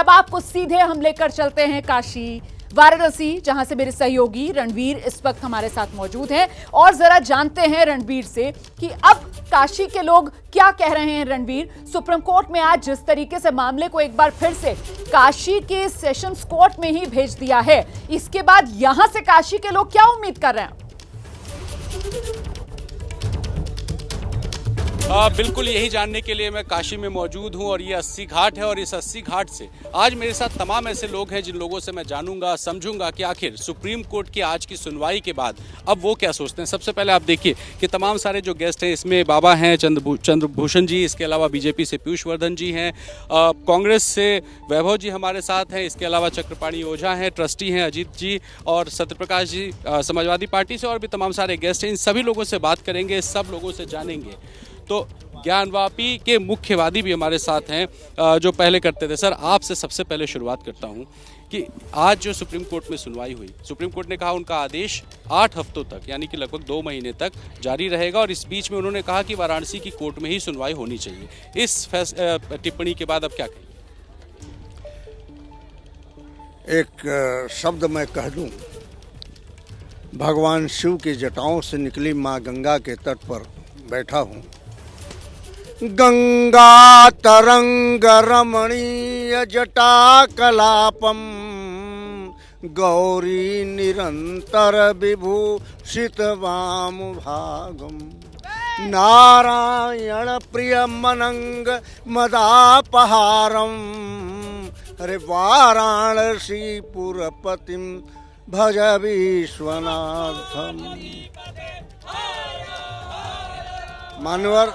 अब आपको सीधे हम लेकर चलते हैं काशी वाराणसी, जहां से मेरे सहयोगी रणवीर इस वक्त हमारे साथ मौजूद हैं और जरा जानते हैं रणवीर से कि अब काशी के लोग क्या कह रहे हैं। रणवीर, सुप्रीम कोर्ट में आज जिस तरीके से मामले को एक बार फिर से काशी के सेशंस कोर्ट में ही भेज दिया है, इसके बाद यहां से काशी के लोग क्या उम्मीद कर रहे हैं? बिल्कुल यही जानने के लिए मैं काशी में मौजूद हूं और ये 80 घाट है और इस 80 घाट से आज मेरे साथ तमाम ऐसे लोग हैं जिन लोगों से मैं जानूंगा, समझूंगा कि आखिर सुप्रीम कोर्ट की आज की सुनवाई के बाद अब वो क्या सोचते हैं। सबसे पहले आप देखिए कि तमाम सारे जो गेस्ट हैं, इसमें बाबा हैं चंद्रभूषण जी, इसके अलावा बीजेपी से पीयूष वर्धन जी हैं, कांग्रेस से वैभव जी हमारे साथ हैं, इसके अलावा चक्रपाणी ओझा हैं, ट्रस्टी हैं अजीत जी और सत्यप्रकाश जी समाजवादी पार्टी से, और भी तमाम सारे गेस्ट हैं। इन सभी लोगों से बात करेंगे, सब लोगों से जानेंगे। तो ज्ञानवापी के मुख्यवादी भी हमारे साथ हैं जो पहले करते थे। सर, आपसे सबसे पहले शुरुआत करता हूं कि आज जो सुप्रीम कोर्ट में सुनवाई हुई, सुप्रीम कोर्ट ने कहा उनका आदेश 8 हफ्तों तक यानी कि लगभग 2 महीने तक जारी रहेगा और इस बीच में उन्होंने कहा कि वाराणसी की कोर्ट में ही सुनवाई होनी चाहिए। इस टिप्पणी के बाद अब क्या कहें? एक शब्द मैं कह दूं, भगवान शिव की जटाओं से निकली माँ गंगा के तट पर बैठा हूं। गंगा तरंग रमणीय जटा कलापम गौरी निरंतर विभूषित वाम भागम नारायण प्रिय मनंग मदापहारम अरे वाराणसी पुरपतिम भज विश्वनाथम। मानवर,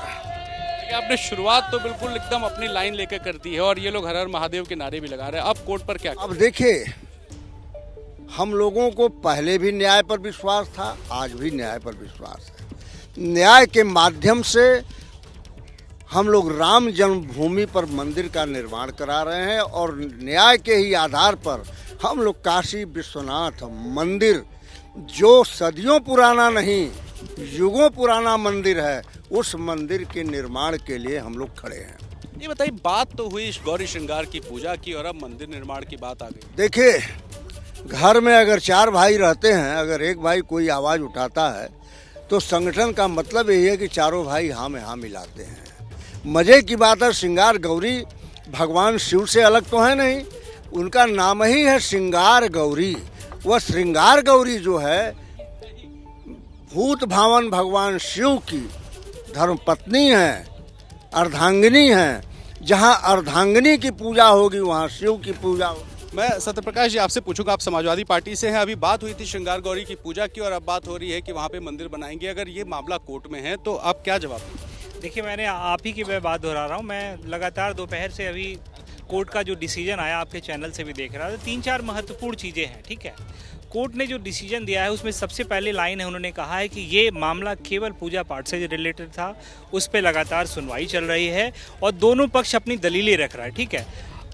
आपने शुरुआत तो बिल्कुल एकदम अपनी लाइन लेकर कर दी है और ये लोग हर हर महादेव के नारे भी लगा रहे हैं। अब कोर्ट पर क्या? अब देखिए, हम लोगों को पहले भी न्याय पर विश्वास था, आज भी न्याय पर विश्वास है। न्याय के माध्यम से हम लोग राम जन्मभूमि पर मंदिर का निर्माण करा रहे हैं और न्याय के ही आधार पर हम लोग काशी विश्वनाथ मंदिर, जो सदियों पुराना नहीं युगों पुराना मंदिर है, उस मंदिर के निर्माण के लिए हम लोग खड़े हैं। ये बताइए, बात तो हुई गौरी श्रृंगार की पूजा की और अब मंदिर निर्माण की बात आ गई। देखिए, घर में अगर 4 भाई रहते हैं, अगर एक भाई कोई आवाज उठाता है तो संगठन का मतलब यही है कि चारों भाई हाँ में हाँ मिलाते हैं। मजे की बात है, श्रृंगार गौरी भगवान शिव से अलग तो है नहीं, उनका नाम ही है श्रृंगार गौरी। वह श्रृंगार गौरी जो है भूत भावन भगवान शिव की धर्मपत्नी है, अर्धांगिनी है। जहाँ अर्धांगिनी की पूजा होगी वहाँ शिव की पूजा होगी। मैं सत्यप्रकाश जी आपसे पूछूंगा, आप समाजवादी पार्टी से हैं, अभी बात हुई थी श्रृंगार गौरी की पूजा की और अब बात हो रही है कि वहाँ पे मंदिर बनाएंगे। अगर ये मामला कोर्ट में है तो आप क्या जवाब देंगे? देखिए, मैंने आप ही की मैं बात दोहरा रहा हूँ। मैं लगातार दोपहर से अभी कोर्ट का जो डिसीजन आया आपके चैनल से भी देख रहा था। 3-4 महत्वपूर्ण चीज़ें हैं, ठीक है। कोर्ट ने जो डिसीजन दिया है उसमें सबसे पहले लाइन है, उन्होंने कहा है कि ये मामला केवल पूजा पाठ से रिलेटेड था, उस पर लगातार सुनवाई चल रही है और दोनों पक्ष अपनी दलीलें रख रहा है, ठीक है।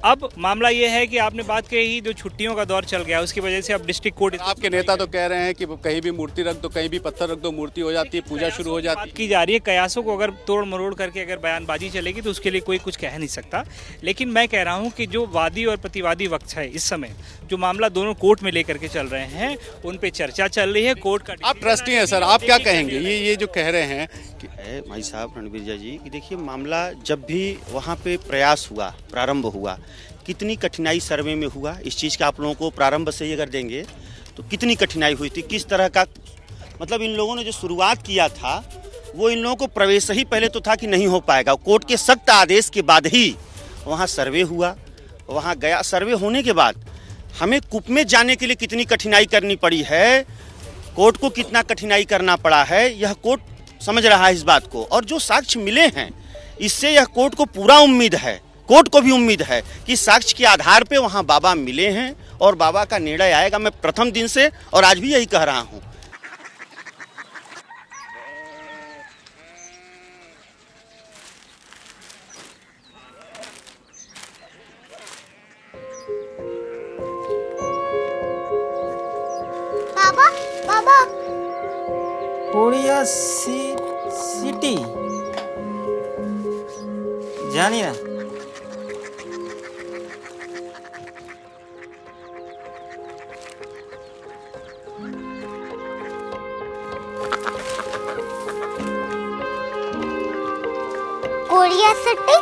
अब मामला ये है कि आपने बात कही, जो छुट्टियों का दौर चल गया उसकी वजह से अब डिस्ट्रिक्ट कोर्ट, आपके नेता तो कह रहे हैं कि कहीं भी मूर्ति रख दो, कहीं भी पत्थर रख दो, मूर्ति हो जाती है, पूजा शुरू हो जाती है। बात की जा रही है कयासों को अगर तोड़ मरोड़ करके अगर बयानबाजी चलेगी तो उसके लिए कोई कुछ कह नहीं सकता। लेकिन मैं कह रहा हूँ कि जो वादी और प्रतिवादी वक्त है, इस समय जो मामला दोनों कोर्ट में लेकर के चल रहे हैं उन पे चर्चा चल रही है। कोर्ट का आप ट्रस्टी हैं सर, आप क्या कहेंगे? ये जो कह रहे हैं कि भाई साहब रणवीर जी कि देखिए, मामला जब भी वहाँ पे प्रयास हुआ, प्रारंभ हुआ, कितनी कठिनाई सर्वे में हुआ, इस चीज़ का आप लोगों को प्रारंभ से ही अगर देंगे तो कितनी कठिनाई हुई थी, किस तरह का, मतलब इन लोगों ने जो शुरुआत किया था वो इन लोगों को प्रवेश ही पहले तो था कि नहीं हो पाएगा। कोर्ट के सख्त आदेश के बाद ही वहाँ सर्वे हुआ, वहाँ गया। सर्वे होने के बाद हमें कूप में जाने के लिए कितनी कठिनाई करनी पड़ी है, कोर्ट को कितना कठिनाई करना पड़ा है, यह कोर्ट समझ रहा है इस बात को। और जो साक्ष्य मिले हैं, इससे यह कोर्ट को पूरा उम्मीद है, कोर्ट को भी उम्मीद है कि साक्ष्य के आधार पे वहाँ बाबा मिले हैं और बाबा का निर्णय आएगा। मैं प्रथम दिन से और आज भी यही कह रहा हूँ। बाबा बाबा उड़िया सिटी जानी ना क्यूरियोसिटी।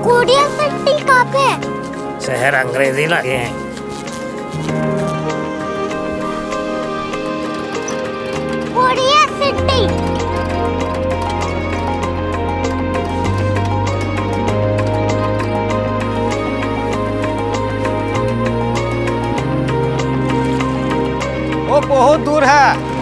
क्यूरियोसिटी कहाँ पे है? शहर अंग्रेजी लगे हैं। क्यूरियोसिटी। वो बहुत दूर है।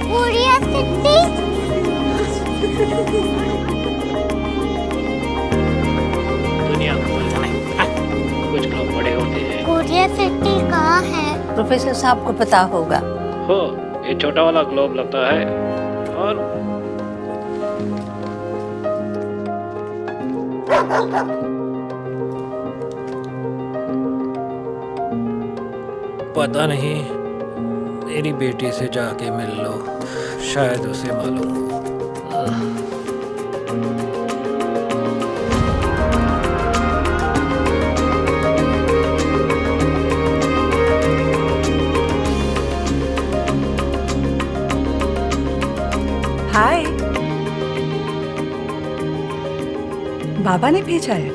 क्यूरियोसिटी। दुनिया को बोलना है। कुछ लोग बड़े होते हैं। क्यूरियोसिटी कहाँ है? प्रोफेसर साहब को पता होगा। हो, ये छोटा वाला ग्लोब लगता है और पता नहीं, मेरी बेटी से जाके मिल लो, शायद उसे मालूम हो। हाय, बाबा ने भेजा है।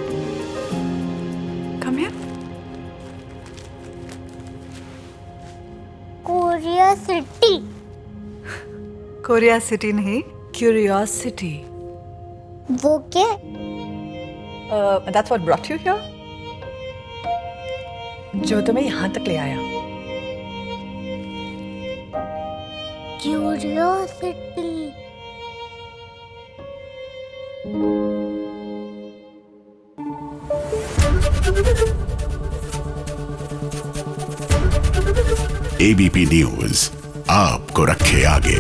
Come here. Curiosity. Korea city नहीं, क्यूरियोसिटी। वो क्या? That's what brought you here. जो तुम्हें यहाँ तक ले आया। क्यूरियोसिटी। एबीपी न्यूज आपको रखे आगे।